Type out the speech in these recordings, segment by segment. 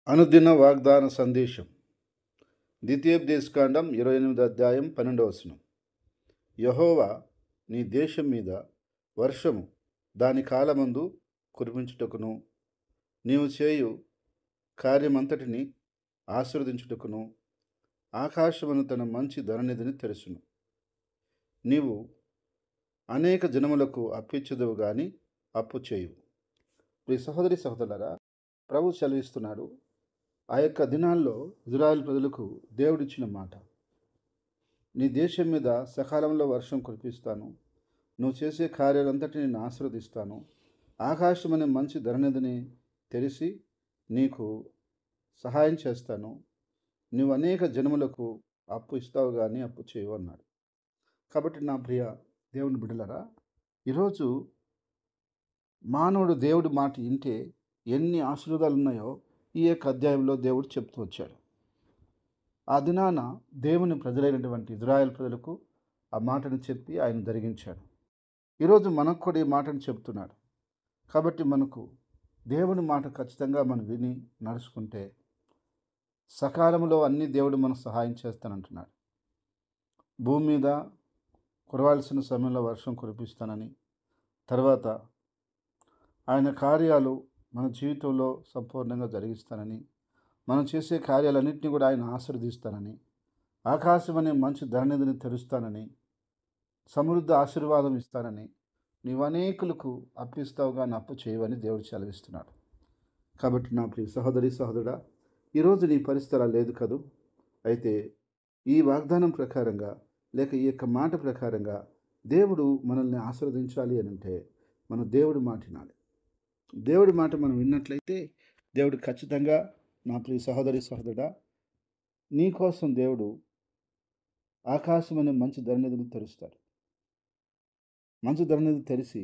అనుదిన వాగ్దాన సందేశం ద్వితీయోపదేశకాండం 28 అధ్యాయం 12వ వచనం. యెహోవా నీ దేశం మీద వర్షము దాని కాలమందు కురిపించుటకును, నీవు చేయు కార్యమంతటిని ఆశీర్వదించుటకును ఆకాశమును తన మంచి ధననిధిని తెరచును. నీవు అనేక జనములకు అప్పిచ్చుదువు గాని అప్పు చేయు. ప్రియ సహోదరి సహోదరులారా, ప్రభు సెలవిస్తున్నాడు. ఆ యొక్క దినాల్లో ఇజ్రాయెల్ ప్రజలకు దేవుడిచ్చిన మాట, నీ దేశం మీద సకాలంలో వర్షం కురిపిస్తాను, నువ్వు చేసే కార్యాలంతటిని నేను ఆశీర్వదిస్తాను, ఆకాశం అనే మంచి ధరనిధిని తెరిచి నీకు సహాయం చేస్తాను, నువ్వు అనేక జనములకు అప్పు ఇస్తావు కానీ అప్పు చేయవు అన్నాడు. కాబట్టి నా ప్రియ దేవుని బిడ్డలారా, ఈరోజు మానవుడు దేవుడి మాట వింటే ఎన్ని ఆశీర్వాదాలు ఉన్నాయో ఈ యొక్క అధ్యాయంలో దేవుడు చెప్తూ వచ్చాడు. ఆ దినాన దేవుని ప్రజలైనటువంటి ఇజ్రాయెల్ ప్రజలకు ఆ మాటను చెప్పి ఆయన జరిగించాడు. ఈరోజు మనకు కూడా ఈ మాటను చెప్తున్నాడు. కాబట్టి మనకు దేవుని మాట ఖచ్చితంగా మనం విని నడుచుకుంటే సకాలంలో అన్ని దేవుడు మనకు సహాయం చేస్తానంటున్నాడు. భూమి మీద కురవాల్సిన సమయంలో వర్షం కురిపిస్తానని, తర్వాత ఆయన కార్యాలు మన జీవితంలో సంపూర్ణంగా జరిగిస్తానని, మనం చేసే కార్యాలన్నింటినీ కూడా ఆయన ఆశీర్వదిస్తానని, ఆకాశం అనే మంచి ధరనిధిని తెరుస్తానని, సమృద్ధి ఆశీర్వాదం ఇస్తానని, నీవు అనేకులకు అప్పిస్తావు కానీ అప్పు చేయవని దేవుడు సెలవిస్తున్నాడు. కాబట్టి నా ప్రియ సహోదరి సహోదరుడా, ఈరోజు నీ పరిస్థితి అలా లేదు కదూ. అయితే ఈ వాగ్దానం ప్రకారంగా లేక ఈ యొక్క మాట ప్రకారంగా దేవుడు మనల్ని ఆశీర్వదించాలి అని అంటే మనం దేవుడి మాట వినాలి. దేవుడి మాట మనం విన్నట్లయితే దేవుడు ఖచ్చితంగా, నా ప్రియ సహోదరి సహోదరుడా, నీ కోసం దేవుడు ఆకాశం అనే మంచి ధరనిధిని తెరుస్తాడు. మంచి ధరనిధి తెరిచి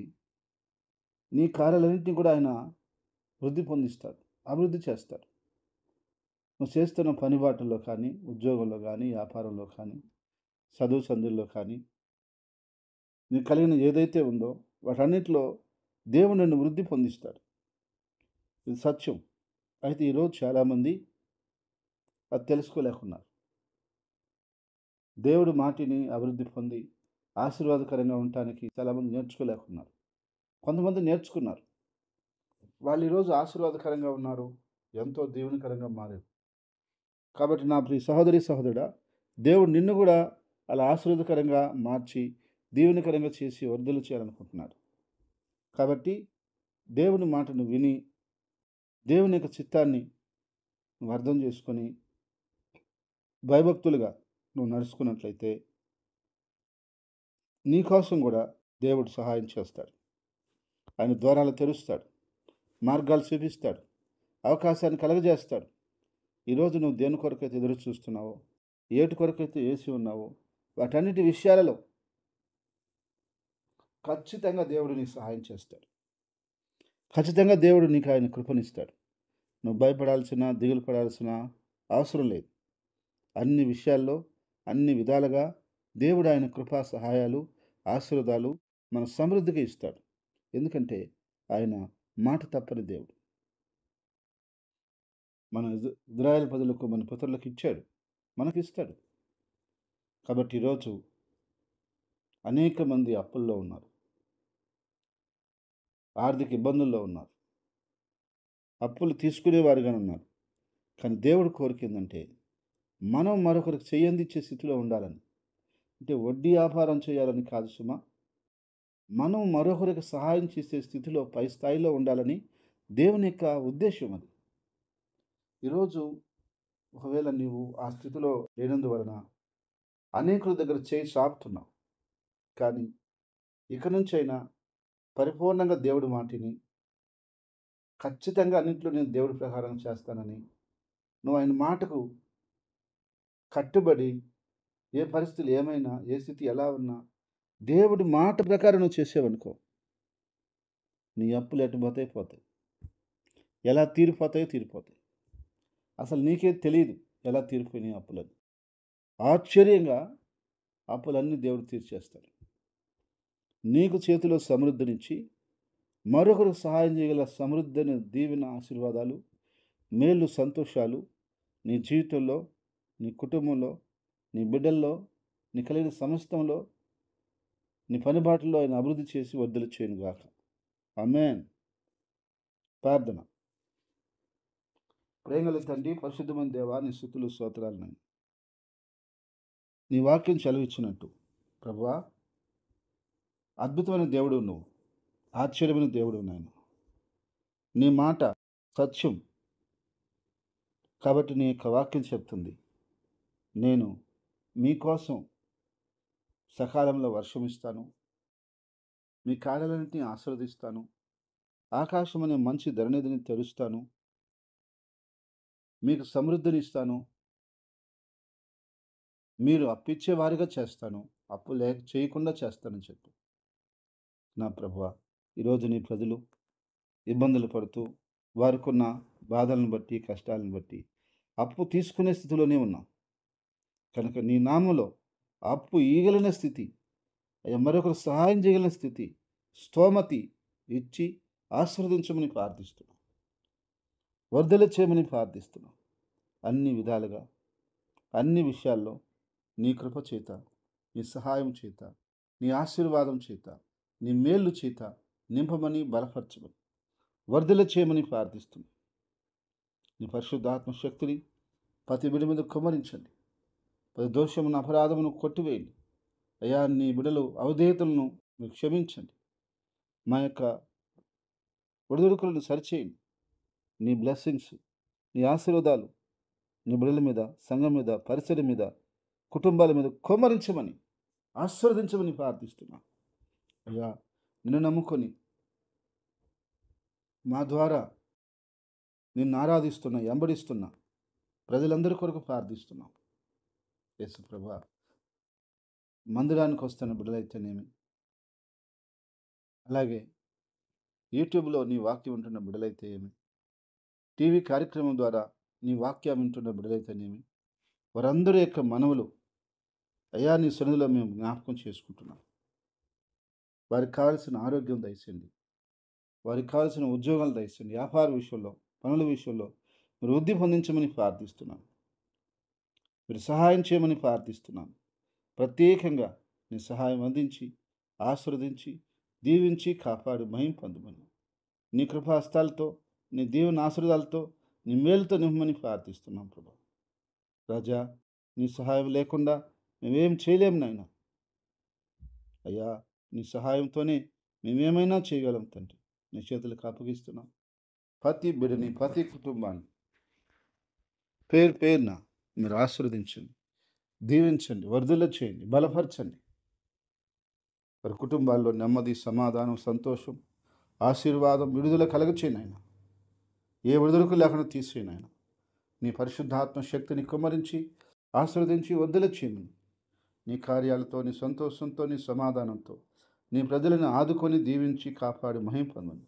నీ కార్యాలన్నింటినీ కూడా ఆయన వృద్ధి పొందిస్తాడు, అభివృద్ధి చేస్తాడు. నువ్వు చేస్తున్న పని బాటల్లో కానీ, ఉద్యోగంలో కానీ, వ్యాపారంలో కానీ, చదువు సందుల్లో కానీ, నీకు కలిగిన ఏదైతే ఉందో వాటన్నిటిలో దేవుడు నిన్ను వృద్ధి పొందిస్తాడు. ఇది సత్యం. అయితే ఈరోజు చాలామంది అది తెలుసుకోలేకున్నారు. దేవుడు మాటిని అభివృద్ధి పొంది ఆశీర్వాదకరంగా ఉండటానికి చాలామంది నేర్చుకోలేకున్నారు. కొంతమంది నేర్చుకున్నారు, వాళ్ళు ఈరోజు ఆశీర్వాదకరంగా ఉన్నారు, ఎంతో దీవెనకరంగా మారారు. కాబట్టి నా ప్రియ సహోదరి సహోదరుడా, దేవుడు నిన్ను కూడా అలా ఆశీర్వాదకరంగా మార్చి దీవెనకరంగా చేసి వర్ధలు చేయాలనుకుంటున్నాడు. కాబట్టి దేవుని మాటను విని దేవుని యొక్క చిత్తాన్ని నువ్వు అర్థం చేసుకొని భయభక్తులుగా నువ్వు నడుచుకున్నట్లయితే నీ కోసం కూడా దేవుడు సహాయం చేస్తాడు. ఆయన ద్వారాలు తెరుస్తాడు, మార్గాలు చూపిస్తాడు, అవకాశాన్ని కలగజేస్తాడు. ఈరోజు నువ్వు దేని కొరకైతే ఎదురు చూస్తున్నావో, ఏటి కొరకైతే వేసి ఉన్నావో, వాటన్నిటి విషయాలలో ఖచ్చితంగా దేవుడు నీకు సహాయం చేస్తాడు. ఖచ్చితంగా దేవుడు నీకు ఆయన కృపనిస్తాడు. నువ్వు భయపడాల్సిన, దిగులు పడాల్సిన అవసరం లేదు. అన్ని విషయాల్లో, అన్ని విధాలుగా దేవుడు ఆయన కృపా సహాయాలు, ఆశీర్వాదాలు మన సమృద్ధిగా ఇస్తాడు. ఎందుకంటే ఆయన మాట తప్పని దేవుడు. మన ఇజ్రాయెల్ ప్రజలకు, మన పితరులకు ఇచ్చాడు, మనకిస్తాడు. కాబట్టి ఈరోజు అనేక మంది అప్పుల్లో ఉన్నారు, ఆర్థిక ఇబ్బందుల్లో ఉన్నారు, అప్పులు తీసుకునేవారుగానే ఉన్నారు. కానీ దేవుడి కోరిక ఏంటంటే మనం మరొకరికి చెయ్యందిచ్చే స్థితిలో ఉండాలని. అంటే వడ్డీ వ్యాపారం చేయాలని కాదు సుమా, మనం మరొకరికి సహాయం చేసే స్థితిలో, పై స్థాయిలో ఉండాలని దేవుని యొక్క ఉద్దేశం అది. ఈరోజు ఒకవేళ నీవు ఆ స్థితిలో లేనందువలన అనేకుల దగ్గర చేయి చాపుతున్నావు. కానీ ఇక నుంచైనా పరిపూర్ణంగా దేవుడి మాటిని, ఖచ్చితంగా అన్నింటిలో నేను దేవుడి ప్రకారం చేస్తానని నువ్వు ఆయన మాటకు కట్టుబడి, ఏ పరిస్థితులు ఏమైనా, ఏ స్థితి ఎలా ఉన్నా దేవుడి మాట ప్రకారం నువ్వు చేసావనుకో, నీ అప్పులు ఎటుపోతాయి పోతాయి, ఎలా తీరిపోతాయో తీరిపోతాయి. అసలు నీకే తెలియదు ఎలా తీరిపోయినాయి అప్పులని. ఆశ్చర్యంగా అప్పులన్నీ దేవుడు తీర్చేస్తాడు. నీకు చేతిలో సమృద్ధినిచ్చి మరొకరికి సహాయం చేయగల సమృద్ధి అనే దీవెన ఆశీర్వాదాలు మేలు సంతోషాలు నీ జీవితంలో, నీ కుటుంబంలో, నీ బిడ్డల్లో, నీ కలిగిన సమస్తంలో, నీ పనిబాటులో ఆయన అభివృద్ధి చేసి వర్ధలు చేయనుగాక. ఆమేన్. ప్రార్థన. ప్రేమగల తండ్రి, పరిశుద్ధమైన దేవా, నీ స్తుతులు స్తోత్రాలు నాయన. నీ వాక్యం సెలవిచ్చినట్టు ప్రభువా, అద్భుతమైన దేవుడు నువ్వు, ఆశ్చర్యమైన దేవుడు నాయన. నీ మాట సత్యం కాబట్టి నీ యొక్క వాక్యం చెప్తుంది, నేను మీకోసం సకాలంలో వర్షం ఇస్తాను, మీ కార్యాలన్నింటినీ ఆశీర్వదిస్తాను, ఆకాశం అనే మంచి ధరణిధిని తెరుస్తాను, మీకు సమృద్ధిని ఇస్తాను, మీరు అప్పిచ్చే వారిగా చేస్తాను, అప్పు చేయకుండా చేస్తానని చెప్పు. నా ప్రభువా, ఈరోజు నీ ప్రజలు ఇబ్బందులు పడుతూ వారికున్న బాధలను బట్టి, కష్టాలను బట్టి అప్పు తీసుకునే స్థితిలోనే ఉన్నాం. కనుక నీ నామంలో అప్పు ఇయ్యగలిగిన స్థితి, అయ్యా మరొకరు సహాయం చేయగలిగిన స్థితి, స్తోమతి ఇచ్చి ఆశీర్వదించమని ప్రార్థిస్తున్నాం. వర్ధల చేయమని ప్రార్థిస్తున్నాం. అన్ని విధాలుగా, అన్ని విషయాల్లో నీ కృప చేత, నీ సహాయం చేత, నీ ఆశీర్వాదం చేత, నీ మేళ్ళు చేత నింపమని, బలపరచమని, వర్ధల చేయమని ప్రార్థిస్తున్నాం. నీ పరిశుద్ధాత్మ శక్తిని ప్రతి బిడ్డ మీద కుమ్మరించండి. ప్రతి దోషమును, అపరాధమును కొట్టివేయండి. అయ్యా, నీ బిడ్డలు అవధేయతలను మీరు క్షమించండి. మా యొక్క ఒడిదుడుకులను సరిచేయండి. నీ బ్లెస్సింగ్స్, నీ ఆశీర్వాదాలు నీ బిడ్డల మీద, సంఘం మీద, పరిసర మీద, కుటుంబాల మీద కుమ్మరించమని, ఆశీర్వదించమని ప్రార్థిస్తున్నా. అయ్యా, నిన్ను నమ్ముకొని మా ద్వారా నిన్ను ఆరాధిస్తున్నా, ఎంబడిస్తున్నా ప్రజలందరి కొరకు ప్రార్థిస్తున్నాం. యేసు ప్రభువా, మందిరానికి వస్తున్న బిడ్డలైతేనేమి, అలాగే యూట్యూబ్లో నీ వాక్యం వింటున్న బిడ్డలైతే ఏమి, టీవీ కార్యక్రమం ద్వారా నీ వాక్యం వింటున్న బిడ్డలైతేనేమి, వారందరి యొక్క మనవులు అయ్యా నీ సన్నిధిలో మేము జ్ఞాపకం చేసుకుంటున్నాం. వారికి కావాల్సిన ఆరోగ్యం దయచేయండి, వారికి కావాల్సిన ఉద్యోగాలు దయచేయండి, వ్యాపార విషయంలో, పనుల విషయంలో మీరు వృద్ధి పొందించమని ప్రార్థిస్తున్నాను. మీరు సహాయం చేయమని ప్రార్థిస్తున్నాను. ప్రత్యేకంగా నీ సహాయం అందించి, ఆశీర్వదించి, దీవించి, కాపాడి మహిమ పొందమని, నీ కృపాహస్తాలతో, నీ దీవెన ఆశీర్వాదాలతో, నీ మేలుతో నింపమని ప్రార్థిస్తున్నాం ప్రభా. రాజా, నీ సహాయం లేకుండా మేమేం చేయలేము నాయన. అయ్యా, నీ సహాయంతోనే మేమేమైనా చేయగలం తండ్రి. నీ చేతులకు అప్పగిస్తున్నాం. ప్రతి బిడ్డని, ప్రతి కుటుంబాన్ని పేరు పేరున మీరు ఆశీర్వదించండి, దీవించండి, వర్ధుల చేయండి, బలపరచండి. వారి కుటుంబాల్లో నెమ్మది, సమాధానం, సంతోషం, ఆశీర్వాదం, విడుదల కలగచేయండి ఆయన. ఏ విడుదలకు లేకుండా తీసేయండి ఆయన. నీ పరిశుద్ధాత్మ శక్తిని కుమ్మరించి, ఆశీర్వదించి, వర్ధుల చేయమని, నీ కార్యాలతో, నీ సంతోషంతో, నీ సమాధానంతో నీ ప్రజలను ఆదుకొని, దీవించి, కాపాడి మహిమ పొందమని,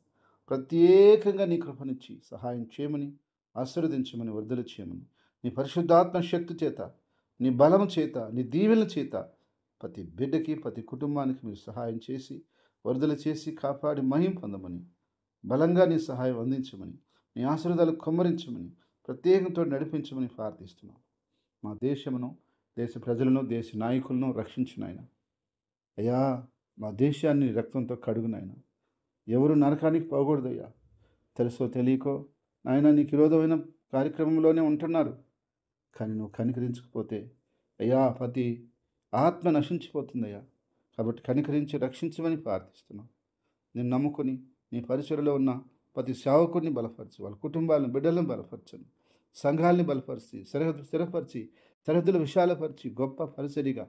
ప్రత్యేకంగా నీ కృపనిచ్చి సహాయం చేయమని, ఆశీర్వదించమని, వర్ధుల చేయమని, నీ పరిశుద్ధాత్మ శక్తి చేత, నీ బలం చేత, నీ దీవెనల చేత ప్రతి బిడ్డకి, ప్రతి కుటుంబానికి మీరు సహాయం చేసి, వర్ధుల చేసి, కాపాడి మహిమ పొందమని, బలంగా నీ సహాయం అందించమని, నీ ఆశీర్వాదాలు కుమ్మరించమని, ప్రత్యేకంతో నడిపించమని ప్రార్థిస్తున్నాం. మా దేశమును, దేశ ప్రజలను, దేశ నాయకులను రక్షించిన ఆయన. అయ్యా, మా దేశాన్ని రక్తంతో కడుగునాయన. ఎవరు నరకానికి పోకూడదయ్యా. తెలుసో తెలియకో నాయన నీకు విరోధమైన కార్యక్రమంలోనే ఉంటున్నారు. కానీ నువ్వు కనికరించకపోతే అయ్యా ప్రతి ఆత్మ నశించిపోతుందయ్యా. కాబట్టి కనికరించి రక్షించమని ప్రార్థిస్తున్నాం. నేను నమ్ముకొని నీ పరిసరలో ఉన్న ప్రతి సేవకుడిని బలపరిచి, వాళ్ళ కుటుంబాలను, బిడ్డలను బలపరచండి. సంఘాలని బలపరిచి, స్థిరపరిచి, సరిహద్దుల విశాలపరిచి, గొప్ప పరిసరిగా,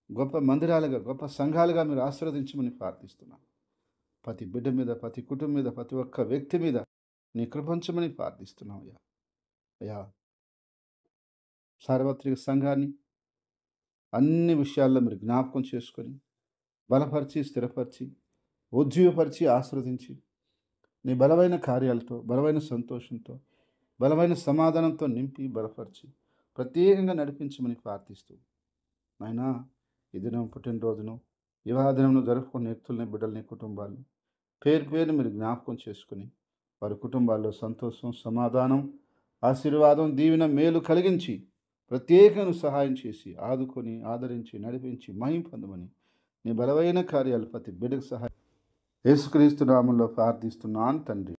గొప్ప మందిరాలుగా, గొప్ప సంఘాలుగా మీరు ఆశీర్వదించమని ప్రార్థిస్తున్నాం. ప్రతి బిడ్డ మీద, ప్రతి కుటుంబం మీద, ప్రతి ఒక్క వ్యక్తి మీద నీ కృపించమని ప్రార్థిస్తున్నాం అయ్యా. అయ్యా, సార్వత్రిక సంఘాన్ని అన్ని విషయాల్లో మీరు జ్ఞాపకం చేసుకొని, బలపరిచి, స్థిరపరిచి, ఉజ్జీవపరిచి, ఆశీర్వదించి, నీ బలమైన కార్యాలతో, బలమైన సంతోషంతో, బలమైన సమాధానంతో నింపి, బలపరిచి, ప్రత్యేకంగా నడిపించమని ప్రార్థిస్తూ, నాయనా ఈ దినం పుట్టినరోజును, వివాహ దినమును జరుపుకునే వ్యక్తుల్ని, బిడ్డల్ని, కుటుంబాలను పేరు పేరు మీరు జ్ఞాపకం చేసుకుని, వారి కుటుంబాల్లో సంతోషం, సమాధానం, ఆశీర్వాదం, దీవెన, మేలు కలిగించి ప్రత్యేకమైన సహాయం చేసి ఆదుకొని ఆదరించి నడిపించి మహిమ పొందమని నీ బలమైన కార్యాలు ప్రతి బిడ్డకు సహాయం యేసుక్రీస్తు నామంలో ప్రార్థిస్తున్నాను తండ్రి.